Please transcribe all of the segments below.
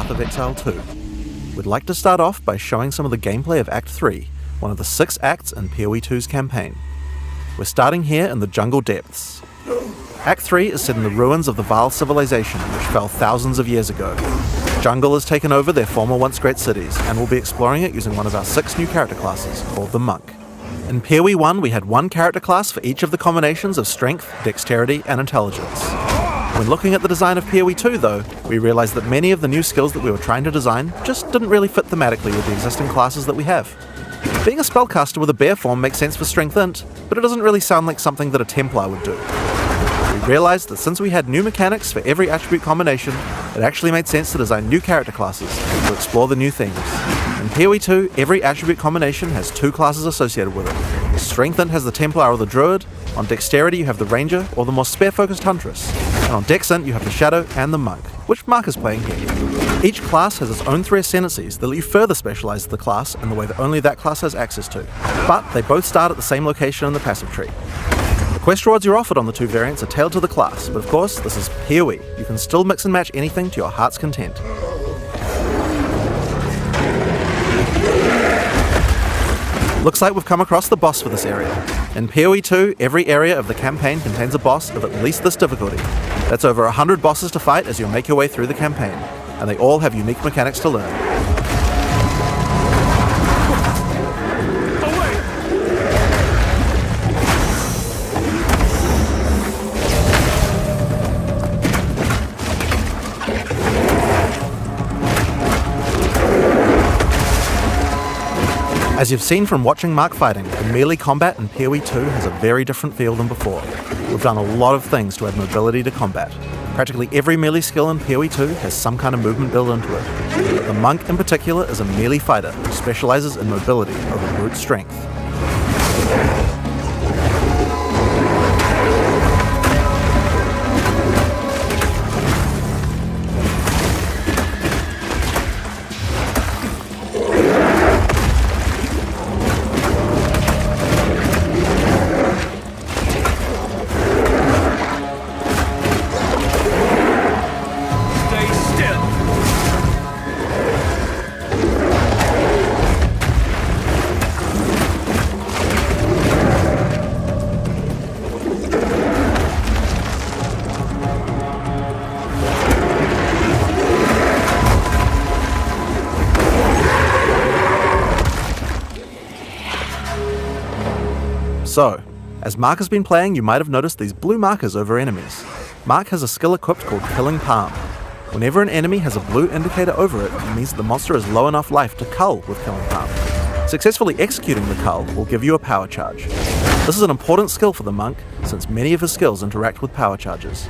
Path of Exile 2. We'd like to start off by showing some of the gameplay of Act 3, one of the 6 acts in PoE 2's campaign. We're starting here in the jungle depths. Act 3 is set in the ruins of the Vaal civilization, which fell thousands of years ago. Jungle has taken over their former once great cities, and we'll be exploring it using one of our 6 new character classes, called the Monk. In PoE 1, we had one character class for each of the combinations of strength, dexterity, and intelligence. When looking at the design of PoE 2 though, we realized that many of the new skills that we were trying to design just didn't really fit thematically with the existing classes that we have. Being a spellcaster with a bear form makes sense for Strength Int, but it doesn't really sound like something that a Templar would do. We realized that since we had new mechanics for every attribute combination, it actually made sense to design new character classes to explore the new themes. In PoE 2, every attribute combination has 2 classes associated with it. Strength Int has the Templar or the Druid, on Dexterity you have the Ranger or the more spare-focused Huntress, and on Dex Int you have the Shadow and the Monk, which Mark is playing here. Each class has its own 3 ascendancies that let you further specialize the class in the way that only that class has access to, but they both start at the same location in the passive tree. The quest rewards you're offered on the 2 variants are tailored to the class, but of course this is PoE. You can still mix and match anything to your heart's content. Looks like we've come across the boss for this area. In PoE 2, every area of the campaign contains a boss of at least this difficulty. That's over 100 bosses to fight as you make your way through the campaign, and they all have unique mechanics to learn. As you've seen from watching Mark fighting, the melee combat in PoE 2 has a very different feel than before. We've done a lot of things to add mobility to combat. Practically every melee skill in PoE 2 has some kind of movement built into it. The Monk in particular is a melee fighter who specializes in mobility over brute strength. So, as Mark has been playing, you might have noticed these blue markers over enemies. Mark has a skill equipped called Killing Palm. Whenever an enemy has a blue indicator over it, it means that the monster has low enough life to cull with Killing Palm. Successfully executing the cull will give you a power charge. This is an important skill for the Monk, since many of his skills interact with power charges.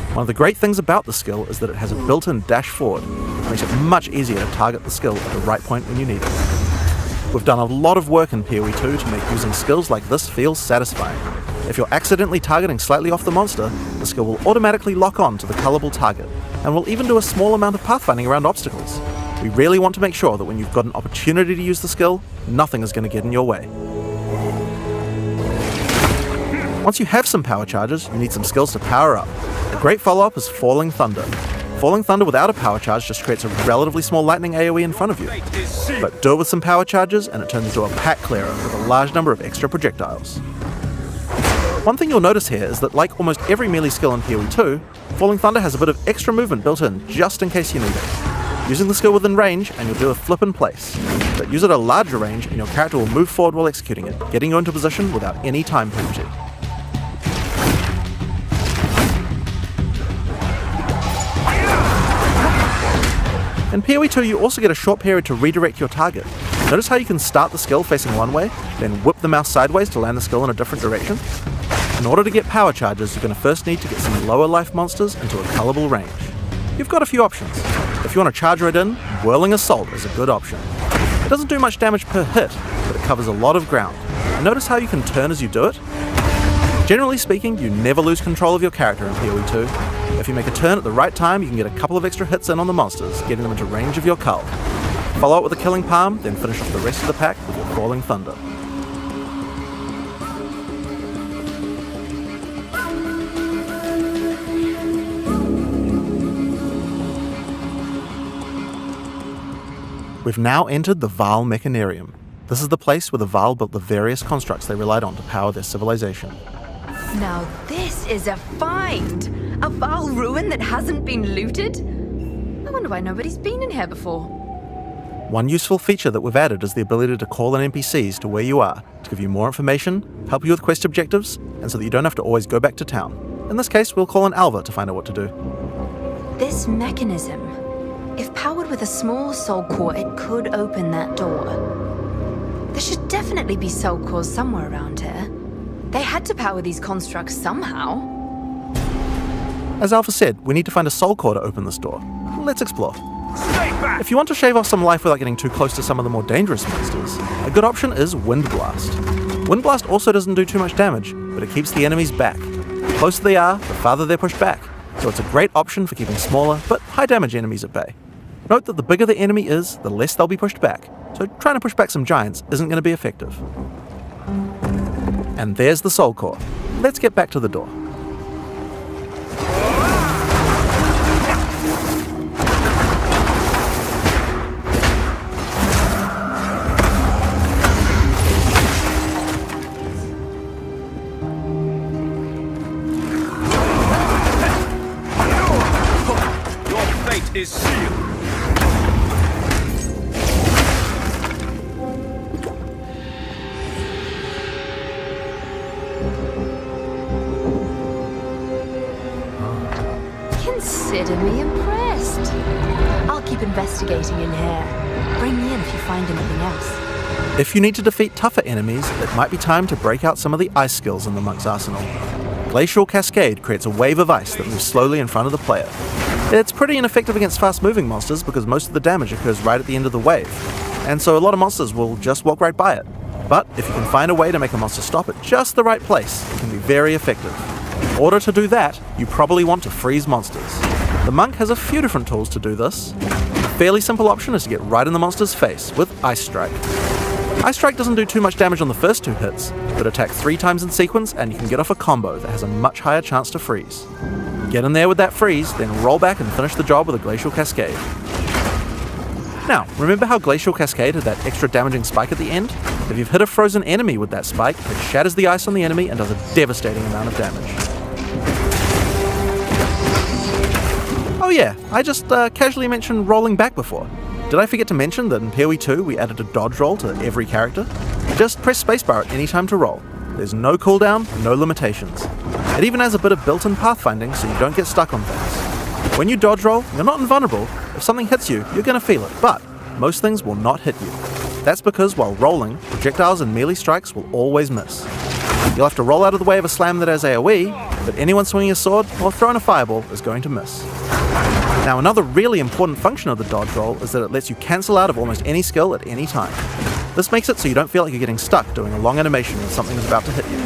One of the great things about the skill is that it has a built-in dash forward, which makes it much easier to target the skill at the right point when you need it. We've done a lot of work in PoE 2 to make using skills like this feel satisfying. If you're accidentally targeting slightly off the monster, the skill will automatically lock on to the cullable target, and will even do a small amount of pathfinding around obstacles. We really want to make sure that when you've got an opportunity to use the skill, nothing is going to get in your way. Once you have some power charges, you need some skills to power up. A great follow-up is Falling Thunder. Falling Thunder without a power charge just creates a relatively small lightning AoE in front of you. But do it with some power charges and it turns into a pack clearer with a large number of extra projectiles. One thing you'll notice here is that like almost every melee skill in PoE 2, Falling Thunder has a bit of extra movement built in just in case you need it. Using the skill within range and you'll do a flip in place, but use it at a larger range and your character will move forward while executing it, getting you into position without any time penalty. In PoE 2 you also get a short period to redirect your target. Notice how you can start the skill facing one way, then whip the mouse sideways to land the skill in a different direction? In order to get power charges, you're going to first need to get some lower life monsters into a cullable range. You've got a few options. If you want to charge right in, Whirling Assault is a good option. It doesn't do much damage per hit, but it covers a lot of ground. And notice how you can turn as you do it? Generally speaking, you never lose control of your character in PoE 2. If you make a turn at the right time, you can get a couple of extra hits in on the monsters, getting them into range of your cull. Follow up with a Killing Palm, then finish off the rest of the pack with your Falling Thunder. We've now entered the Vaal Mechanarium. This is the place where the Vaal built the various constructs they relied on to power their civilization. Now this is a find! A Vaal ruin that hasn't been looted? I wonder why nobody's been in here before. One useful feature that we've added is the ability to call in NPCs to where you are, to give you more information, help you with quest objectives, and so that you don't have to always go back to town. In this case, we'll call in Alva to find out what to do. This mechanism, if powered with a small soul core, it could open that door. There should definitely be soul cores somewhere around here. They had to power these constructs somehow. As Alpha said, we need to find a soul core to open this door. Let's explore. If you want to shave off some life without getting too close to some of the more dangerous monsters, a good option is Wind Blast. Wind Blast also doesn't do too much damage, but it keeps the enemies back. The closer they are, the farther they're pushed back, so it's a great option for keeping smaller but high damage enemies at bay. Note that the bigger the enemy is, the less they'll be pushed back, so trying to push back some giants isn't going to be effective. And there's the soul core. Let's get back to the door. Is sealed. Consider me impressed. I'll keep investigating in here. Bring me in if you find anything else. If you need to defeat tougher enemies, it might be time to break out some of the ice skills in the monk's arsenal. Glacial Cascade creates a wave of ice that moves slowly in front of the player. It's pretty ineffective against fast-moving monsters because most of the damage occurs right at the end of the wave, and so a lot of monsters will just walk right by it. But if you can find a way to make a monster stop at just the right place, it can be very effective. In order to do that, you probably want to freeze monsters. The monk has a few different tools to do this. A fairly simple option is to get right in the monster's face with Ice Strike. Ice Strike doesn't do too much damage on the first 2 hits, but attack 3 times in sequence and you can get off a combo that has a much higher chance to freeze. Get in there with that freeze, then roll back and finish the job with a Glacial Cascade. Now, remember how Glacial Cascade had that extra damaging spike at the end? If you've hit a frozen enemy with that spike, it shatters the ice on the enemy and does a devastating amount of damage. Oh yeah, I just casually mentioned rolling back before. Did I forget to mention that in PoE 2 we added a dodge roll to every character? Just press spacebar at any time to roll. There's no cooldown, no limitations. It even has a bit of built-in pathfinding so you don't get stuck on things. When you dodge roll, you're not invulnerable. If something hits you, you're going to feel it, but most things will not hit you. That's because while rolling, projectiles and melee strikes will always miss. You'll have to roll out of the way of a slam that has AoE, but anyone swinging a sword or throwing a fireball is going to miss. Now, another really important function of the dodge roll is that it lets you cancel out of almost any skill at any time. This makes it so you don't feel like you're getting stuck doing a long animation when something is about to hit you.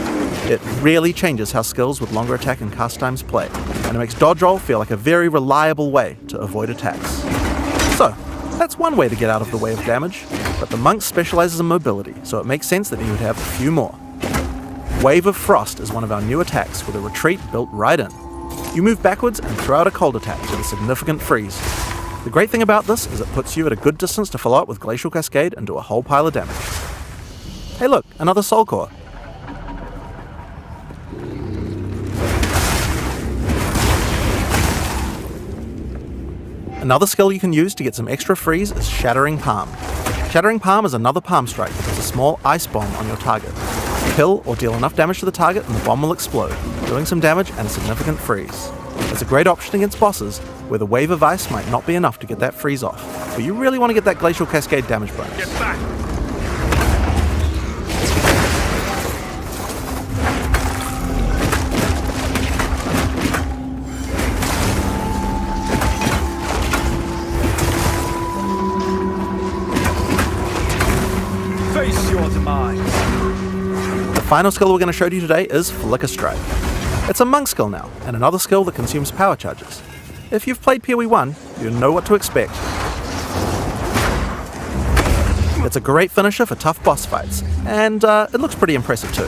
It really changes how skills with longer attack and cast times play, and it makes dodge roll feel like a very reliable way to avoid attacks. So, that's one way to get out of the way of damage, but the monk specializes in mobility, so it makes sense that he would have a few more. Wave of Frost is one of our new attacks with a retreat built right in. You move backwards and throw out a cold attack with a significant freeze. The great thing about this is it puts you at a good distance to follow up with Glacial Cascade and do a whole pile of damage. Hey look, another soul core. Another skill you can use to get some extra freeze is Shattering Palm. Shattering Palm is another palm strike that puts a small ice bomb on your target. Kill or deal enough damage to the target and the bomb will explode, doing some damage and a significant freeze. It's a great option against bosses where the wave of ice might not be enough to get that freeze off, but you really want to get that Glacial Cascade damage bonus. Get back! Face your demise. The final skill we're going to show you today is Flicker Strike. It's a monk skill now, and another skill that consumes power charges. If you've played PoE 1, you know what to expect. It's a great finisher for tough boss fights, and it looks pretty impressive too.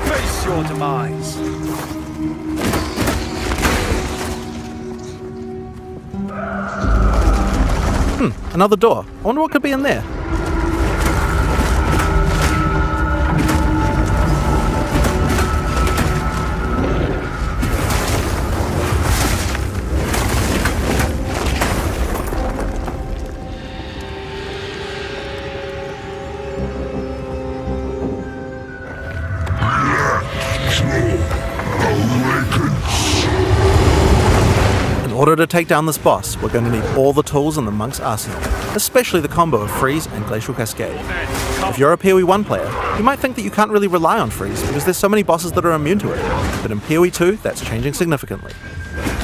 Face your demise. Another door. I wonder what could be in there. In order to take down this boss, we're going to need all the tools in the monk's arsenal, especially the combo of freeze and glacial cascade. If you're a PoE 1 player, you might think that you can't really rely on freeze because there's so many bosses that are immune to it, but in PoE 2 that's changing significantly.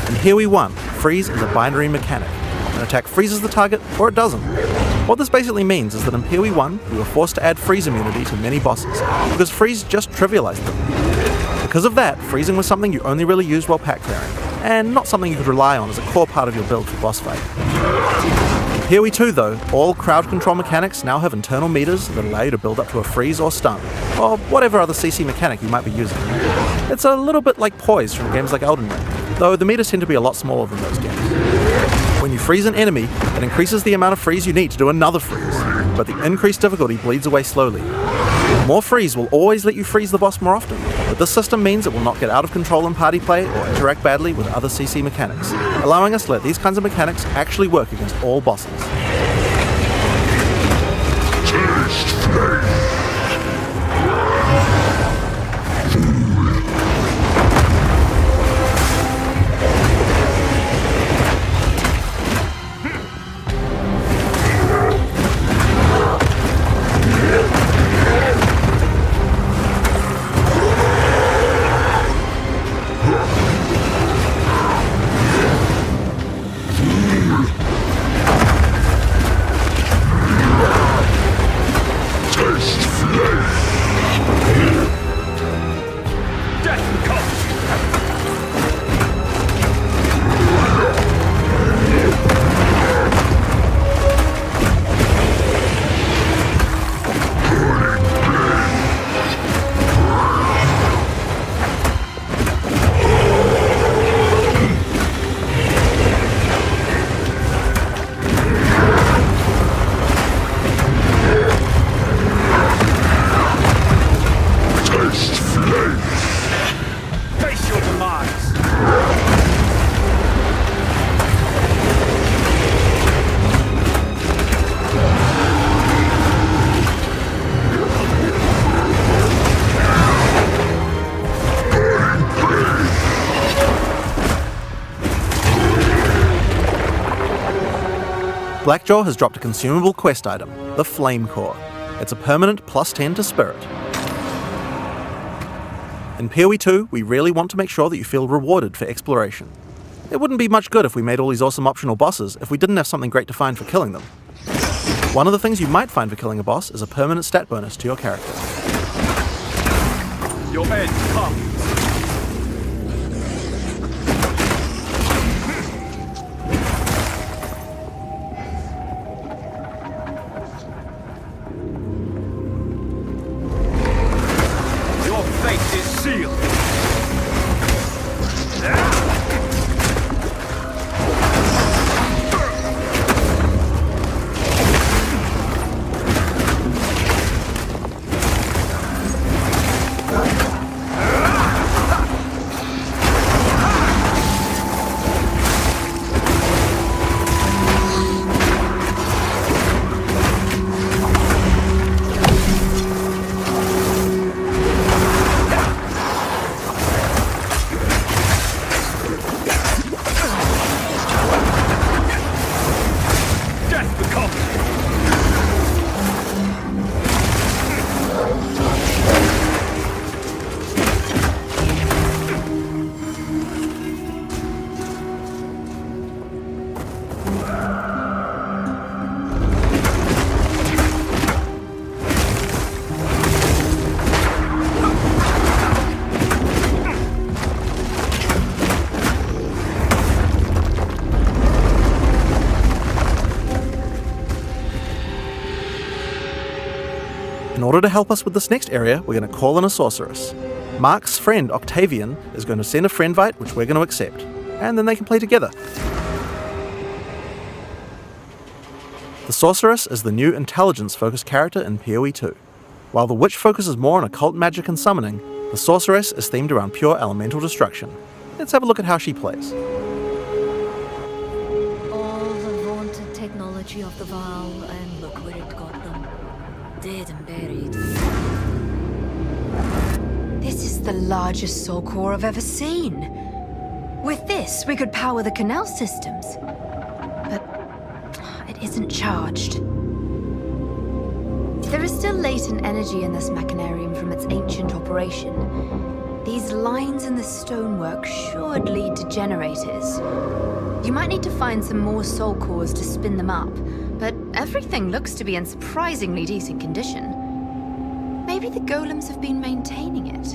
In PoE 1, freeze is a binary mechanic. An attack freezes the target or it doesn't. What this basically means is that in PoE 1 we were forced to add freeze immunity to many bosses, because freeze just trivialized them. Because of that, freezing was something you only really used while pack clearing, and not something you could rely on as a core part of your build for boss fight. In PoE 2 though, all crowd control mechanics now have internal meters that allow you to build up to a freeze or stun, or whatever other CC mechanic you might be using. It's a little bit like poise from games like Elden Ring, though the meters tend to be a lot smaller than those games. When you freeze an enemy, it increases the amount of freeze you need to do another freeze, but the increased difficulty bleeds away slowly. More freeze will always let you freeze the boss more often, but this system means it will not get out of control in party play or interact badly with other CC mechanics, allowing us to let these kinds of mechanics actually work against all bosses. Blackjaw has dropped a consumable quest item, the Flame Core. It's a permanent +10 to Spirit. In PoE 2, we really want to make sure that you feel rewarded for exploration. It wouldn't be much good if we made all these awesome optional bosses if we didn't have something great to find for killing them. One of the things you might find for killing a boss is a permanent stat bonus to your character. Your end comes. In order to help us with this next area, we're going to call in a sorceress. Mark's friend Octavian is going to send a friendvite, which we're going to accept, and then they can play together. The Sorceress is the new intelligence-focused character in PoE 2. While the Witch focuses more on occult magic and summoning, the Sorceress is themed around pure elemental destruction. Let's have a look at how she plays. All the vaunted technology of the Val, and look where it got them. Dead and buried. This is the largest soul core I've ever seen. With this, we could power the canal systems. But it isn't charged. There is still latent energy in this machinarium from its ancient operation. These lines in the stonework should lead to generators. You might need to find some more soul cores to spin them up, but everything looks to be in surprisingly decent condition. Maybe the golems have been maintaining it.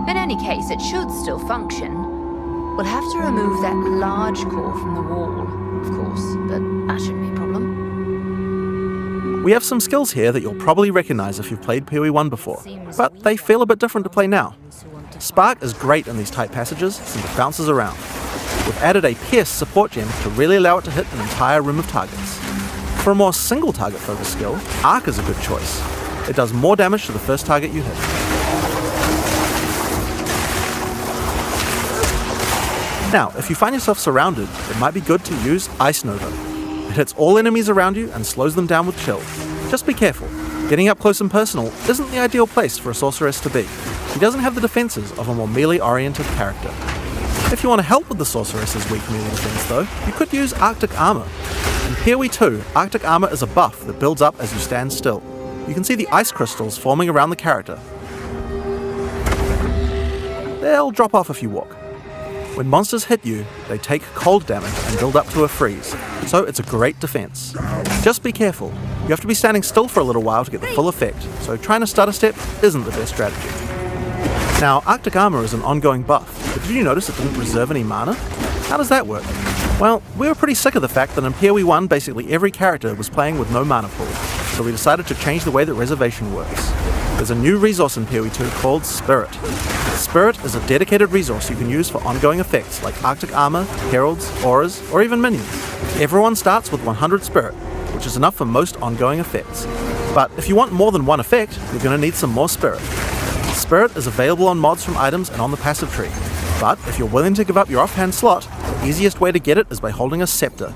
In any case, it should still function. We'll have to remove that large core from the wall, of course, but that shouldn't be a problem. We have some skills here that you'll probably recognize if you've played PoE 1 before, but they feel a bit different to play now. Spark is great in these tight passages since it bounces around. We've added a Pierce support gem to really allow it to hit an entire room of targets. For a more single target focused skill, Arc is a good choice. It does more damage to the first target you hit. Now, if you find yourself surrounded, it might be good to use Ice Nova. It hits all enemies around you and slows them down with chill. Just be careful. Getting up close and personal isn't the ideal place for a sorceress to be. She doesn't have the defenses of a more melee-oriented character. If you want to help with the sorceress's weak melee defense though, you could use Arctic Armor. In PoE 2, Arctic Armor is a buff that builds up as you stand still. You can see the ice crystals forming around the character. They'll drop off if you walk. When monsters hit you, they take cold damage and build up to a freeze, so it's a great defense. Just be careful. You have to be standing still for a little while to get the full effect, so trying to stutter step isn't the best strategy. Now, Arctic Armor is an ongoing buff, but did you notice it didn't reserve any mana? How does that work? Well, we were pretty sick of the fact that in PoE 1 basically every character was playing with no mana pool, so we decided to change the way that reservation works. There's a new resource in PoE 2 called Spirit. Spirit is a dedicated resource you can use for ongoing effects like Arctic Armor, Heralds, Auras, or even Minions. Everyone starts with 100 Spirit, which is enough for most ongoing effects. But if you want more than one effect, you're going to need some more Spirit. Spirit is available on mods from items and on the passive tree. But if you're willing to give up your offhand slot, the easiest way to get it is by holding a Scepter.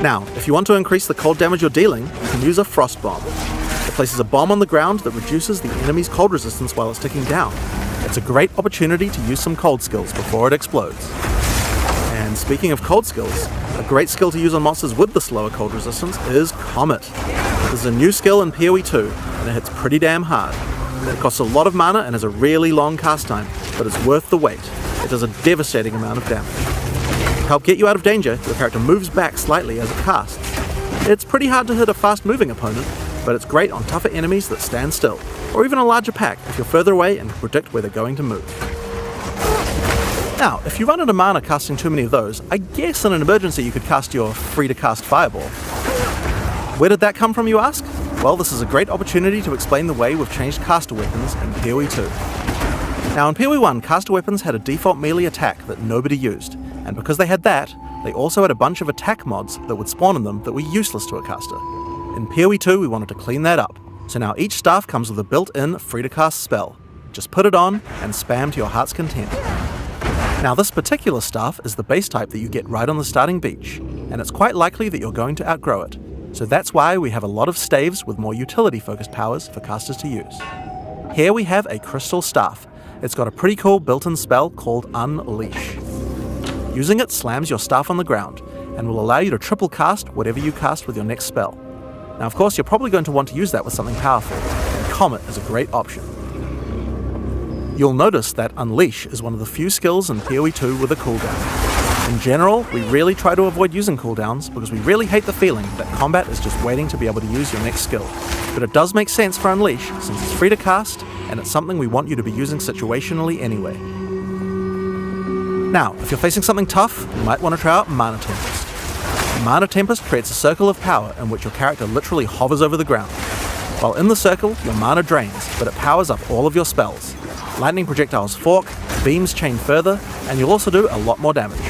Now, if you want to increase the cold damage you're dealing, you can use a Frost Bomb. It places a bomb on the ground that reduces the enemy's cold resistance while it's ticking down. It's a great opportunity to use some cold skills before it explodes. And speaking of cold skills, a great skill to use on monsters with the slower cold resistance is Comet. This is a new skill in PoE 2, and it hits pretty damn hard. It costs a lot of mana and has a really long cast time, but it's worth the wait. It does a devastating amount of damage. To help get you out of danger, your character moves back slightly as it casts. It's pretty hard to hit a fast-moving opponent, but it's great on tougher enemies that stand still, or even a larger pack if you're further away and can predict where they're going to move. Now, if you run out of mana casting too many of those, I guess in an emergency you could cast your free-to-cast Fireball. Where did that come from, you ask? Well, this is a great opportunity to explain the way we've changed caster weapons in PoE 2. Now, in PoE 1, caster weapons had a default melee attack that nobody used, and because they had that, they also had a bunch of attack mods that would spawn in them that were useless to a caster. In PoE 2, we wanted to clean that up, so now each staff comes with a built-in free-to-cast spell. Just put it on and spam to your heart's content. Now, this particular staff is the base type that you get right on the starting beach, and it's quite likely that you're going to outgrow it, so that's why we have a lot of staves with more utility-focused powers for casters to use. Here we have a crystal staff. It's got a pretty cool built-in spell called Unleash. Using it slams your staff on the ground, and will allow you to triple cast whatever you cast with your next spell. Now, of course, you're probably going to want to use that with something powerful, and Comet is a great option. You'll notice that Unleash is one of the few skills in PoE 2 with a cooldown. In general, we really try to avoid using cooldowns because we really hate the feeling that combat is just waiting to be able to use your next skill. But it does make sense for Unleash since it's free to cast, and it's something we want you to be using situationally anyway. Now, if you're facing something tough, you might want to try out Mana Tempest. Mana Tempest creates a circle of power in which your character literally hovers over the ground. While in the circle, your mana drains, but it powers up all of your spells. Lightning projectiles fork, beams chain further, and you'll also do a lot more damage.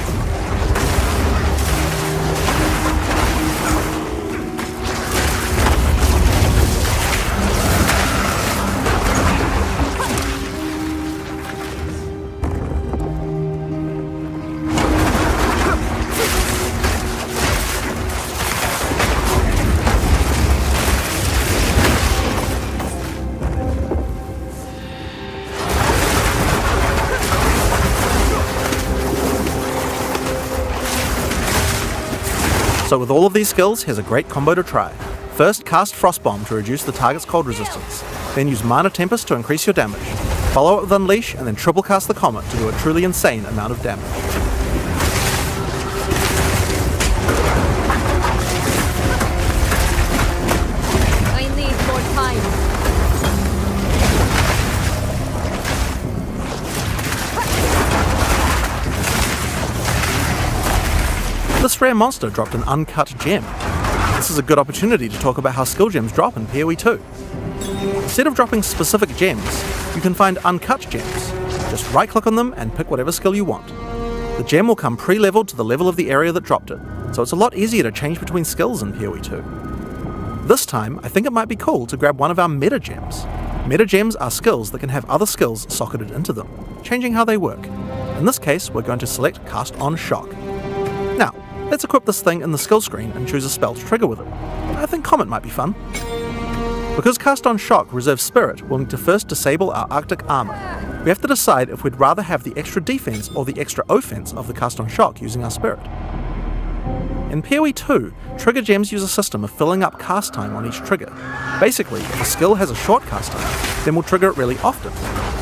So with all of these skills, here's a great combo to try. First, cast Frost Bomb to reduce the target's cold resistance. Then use Mana Tempest to increase your damage. Follow it with Unleash, and then triple cast the Comet to do a truly insane amount of damage. I need more time. This rare monster dropped an uncut gem. This is a good opportunity to talk about how skill gems drop in PoE 2. Instead of dropping specific gems, you can find uncut gems. Just right-click on them and pick whatever skill you want. The gem will come pre-leveled to the level of the area that dropped it, so it's a lot easier to change between skills in PoE 2. This time, I think it might be cool to grab one of our meta gems. Meta gems are skills that can have other skills socketed into them, changing how they work. In this case, we're going to select Cast on Shock. Now, let's equip this thing in the skill screen and choose a spell to trigger with it. I think Comet might be fun. Because Cast on Shock reserves Spirit, we'll need to first disable our Arctic armor. We have to decide if we'd rather have the extra defense or the extra offense of the Cast on Shock using our Spirit. In PoE 2, trigger gems use a system of filling up cast time on each trigger. Basically, if a skill has a short cast time, then we'll trigger it really often.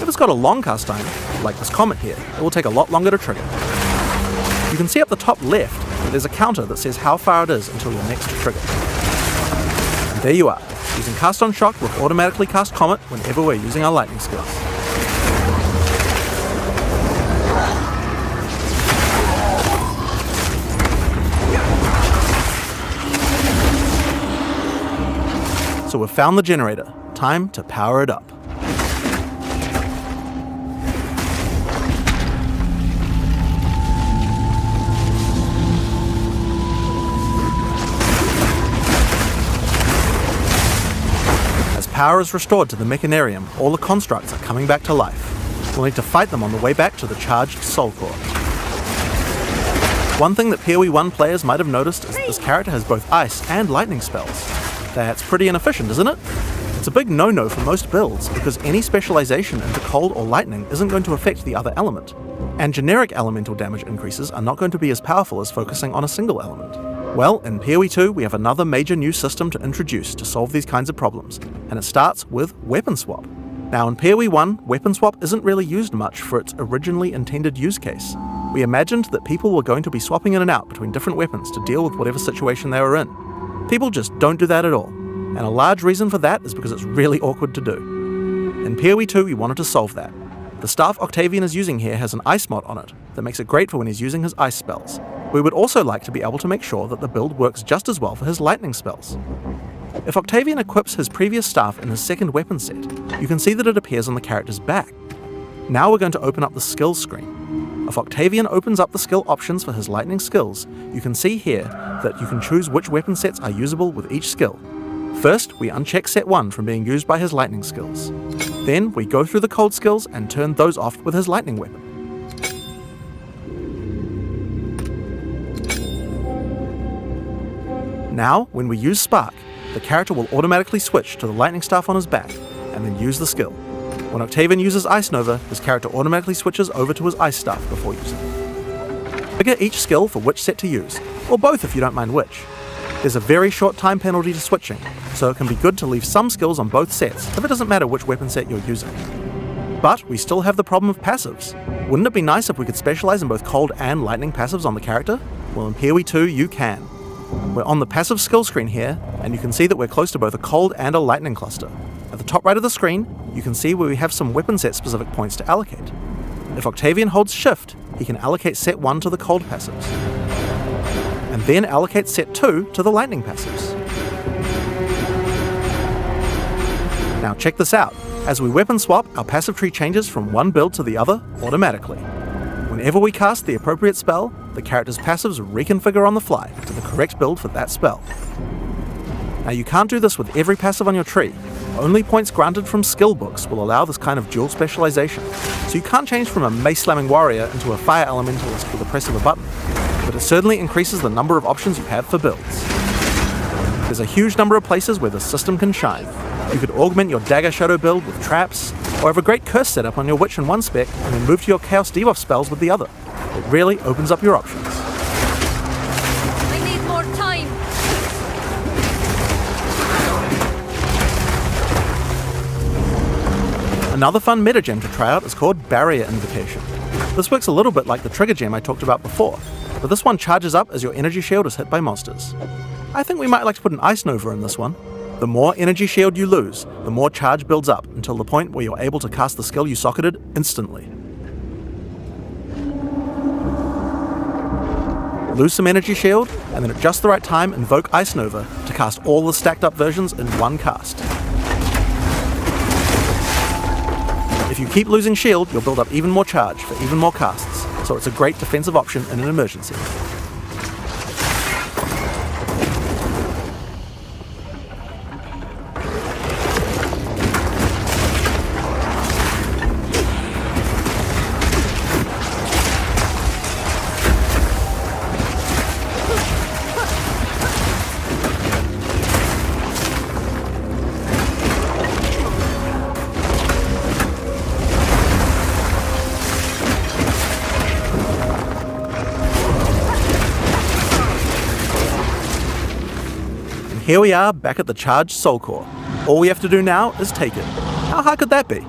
If it's got a long cast time, like this Comet here, it will take a lot longer to trigger. You can see up the top left that there's a counter that says how far it is until your next trigger. And there you are. Using Cast on Shock, we'll automatically cast Comet whenever we're using our lightning skills. So we've found the generator. Time to power it up. Power is restored to the Mechanarium, all the constructs are coming back to life. We'll need to fight them on the way back to the charged Soul Core. One thing that PoE 1 players might have noticed is that this character has both ice and lightning spells. That's pretty inefficient, isn't it? It's a big no-no for most builds, because any specialization into cold or lightning isn't going to affect the other element. And generic elemental damage increases are not going to be as powerful as focusing on a single element. Well, in PoE 2 we have another major new system to introduce to solve these kinds of problems, and it starts with Weapon Swap. Now in PoE 1, Weapon Swap isn't really used much for its originally intended use case. We imagined that people were going to be swapping in and out between different weapons to deal with whatever situation they were in. People just don't do that at all, and a large reason for that is because it's really awkward to do. In PoE 2 we wanted to solve that. The staff Octavian is using here has an ice mod on it that makes it great for when he's using his ice spells. We would also like to be able to make sure that the build works just as well for his lightning spells. If Octavian equips his previous staff in his second weapon set, you can see that it appears on the character's back. Now we're going to open up the skills screen. If Octavian opens up the skill options for his lightning skills, you can see here that you can choose which weapon sets are usable with each skill. First, we uncheck set 1 from being used by his lightning skills. Then we go through the cold skills and turn those off with his lightning weapon. Now, when we use Spark, the character will automatically switch to the lightning staff on his back, and then use the skill. When Octavian uses Ice Nova, his character automatically switches over to his ice staff before using it. Figure each skill for which set to use, or both if you don't mind which. There's a very short time penalty to switching, so it can be good to leave some skills on both sets if it doesn't matter which weapon set you're using. But we still have the problem of passives. Wouldn't it be nice if we could specialize in both cold and lightning passives on the character? Well, in PoE 2 you can. We're on the passive skill screen here, and you can see that we're close to both a cold and a lightning cluster. At the top right of the screen, you can see where we have some weapon set specific points to allocate. If Octavian holds shift, he can allocate set 1 to the cold passives, and then allocate set 2 to the lightning passives. Now check this out. As we weapon swap, our passive tree changes from one build to the other automatically. Whenever we cast the appropriate spell, the character's passives reconfigure on the fly to the correct build for that spell. Now you can't do this with every passive on your tree. Only points granted from skill books will allow this kind of dual specialization, so you can't change from a mace-slamming warrior into a fire elementalist with the press of a button, but it certainly increases the number of options you have for builds. There's a huge number of places where the system can shine. You could augment your Dagger Shadow build with traps, or have a great curse setup on your Witch in one spec and then move to your Chaos debuff spells with the other. It really opens up your options. I need more time. Another fun meta gem to try out is called Barrier Invocation. This works a little bit like the trigger gem I talked about before, but this one charges up as your energy shield is hit by monsters. I think we might like to put an Ice Nova in this one. The more energy shield you lose, the more charge builds up until the point where you're able to cast the skill you socketed instantly. Lose some energy shield, and then at just the right time invoke Ice Nova to cast all the stacked up versions in one cast. If you keep losing shield, you'll build up even more charge for even more casts, so it's a great defensive option in an emergency. Here we are, back at the charged Soul Core. All we have to do now is take it. How hard could that be?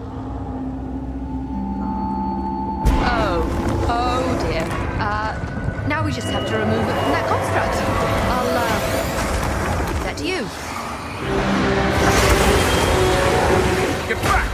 Oh dear. Now we just have to remove it from that construct. I'll give that to you. Get back!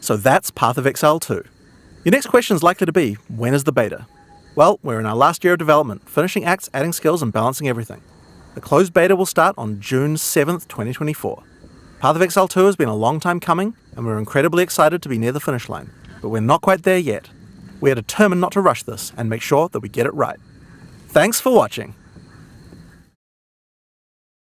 So that's Path of Exile 2. Your next question is likely to be, when is the beta? Well, we're in our last year of development, finishing acts, adding skills, and balancing everything. The closed beta will start on June 7th, 2024. Path of Exile 2 has been a long time coming, and we're incredibly excited to be near the finish line, but we're not quite there yet. We are determined not to rush this and make sure that we get it right. Thanks for watching.